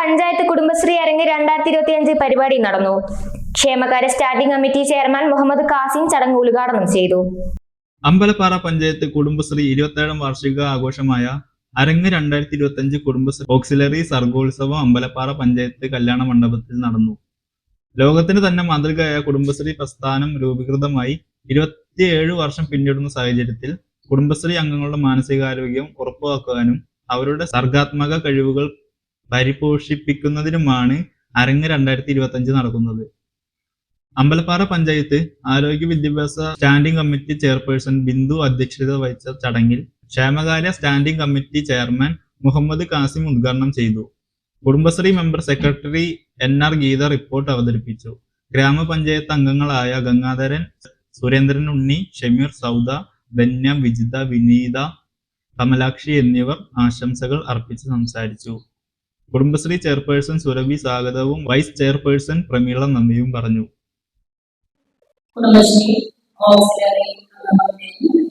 പഞ്ചായത്ത് കുടുംബശ്രീ അരങ്ങ് 2025 പരിപാടി നടന്നു. ക്ഷേമകാര്യ standing committee chairman Muhammad Kasim ചടങ്ങ് ഉദ്ഘാടനം ചെയ്തു. അമ്പലപ്പാറ പഞ്ചായത്ത് കുടുംബശ്രീ 27ാം വാർഷിക ആഘോഷമായ അരങ്ങ് 2025 കുടുംബശ്രീ ഓക്സിലറി സർഗോത്സവം അമ്പലപ്പാറ പഞ്ചായത്ത് കല്യാണ മണ്ഡപത്തിൽ നടന്നു. ലോകത്തിന് തന്നെ മാതൃകയായ കുടുംബശ്രീ പ്രസ്ഥാനം രൂപീകൃതമായി 27 വർഷം പിന്നിടുന്ന സാഹചര്യത്തിൽ കുടുംബശ്രീ അംഗങ്ങളുടെ മാനസികാരോഗ്യം ഉറപ്പാക്കാനും അവരുടെ സർഗാത്മക കഴിവുകൾ പരിപോഷിപ്പിക്കുന്നതിനുമാണ് അരങ്ങ് 2025 നടക്കുന്നത്. അമ്പലപ്പാറ പഞ്ചായത്ത് ആരോഗ്യ വിദ്യാഭ്യാസ സ്റ്റാൻഡിംഗ് കമ്മിറ്റി ചെയർപേഴ്സൺ ബിന്ദു അധ്യക്ഷത വഹിച്ച ചടങ്ങിൽ ക്ഷേമകാര്യ standing committee chairman Muhammad Kasim ഉദ്ഘാടനം ചെയ്തു. Kudumbashree member secretary NR Geetha report അവതരിപ്പിച്ചു. ഗ്രാമപഞ്ചായത്ത് അംഗങ്ങളായ ഗംഗാധരൻ, സുരേന്ദ്രൻ ഉണ്ണി, ഷമീർ, സൗദ, ധന്യ, വിജിത, വിനീത, കമലാക്ഷി എന്നിവർ ആശംസകൾ അർപ്പിച്ച് സംസാരിച്ചു. കുടുംബശ്രീ ചെയർപേഴ്സൺ സുരഭി സ്വാഗതവും വൈസ് ചെയർപേഴ്സൺ പ്രമീള നന്ദിയും പറഞ്ഞു. കുടുംബശ്രീ ഓക്സിലറി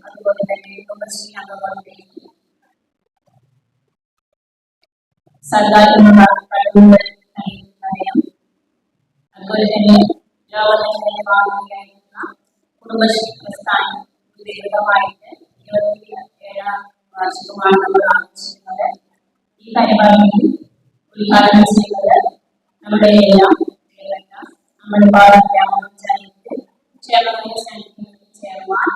അതുപോലെ തന്നെ കുടുംബശ്രീ അംഗങ്ങളുടെയും സർക്കാരിനുള്ള കഴിവുകൾ അറിയാം. അതുപോലെ തന്നെ ലോകത്തിന് തന്നെ മാതൃകയായിരുന്ന കുടുംബശ്രീ പ്രസ്ഥാനം ദീർഘമായിട്ട് 27ാം വാർഷികമാണ് നമ്മൾ ആഘോഷിക്കുന്നത്. ഈ പരിപാടിയിൽ ഉദ്ഘാടനം ചെയ്യുന്നത് നമ്മുടെ എല്ലാം അമ്പലപ്പാറ ഗ്രാമപഞ്ചായത്ത് ക്ഷേമകാര്യ സ്റ്റാൻഡിംഗ് കമ്മിറ്റി ചെയർമാൻ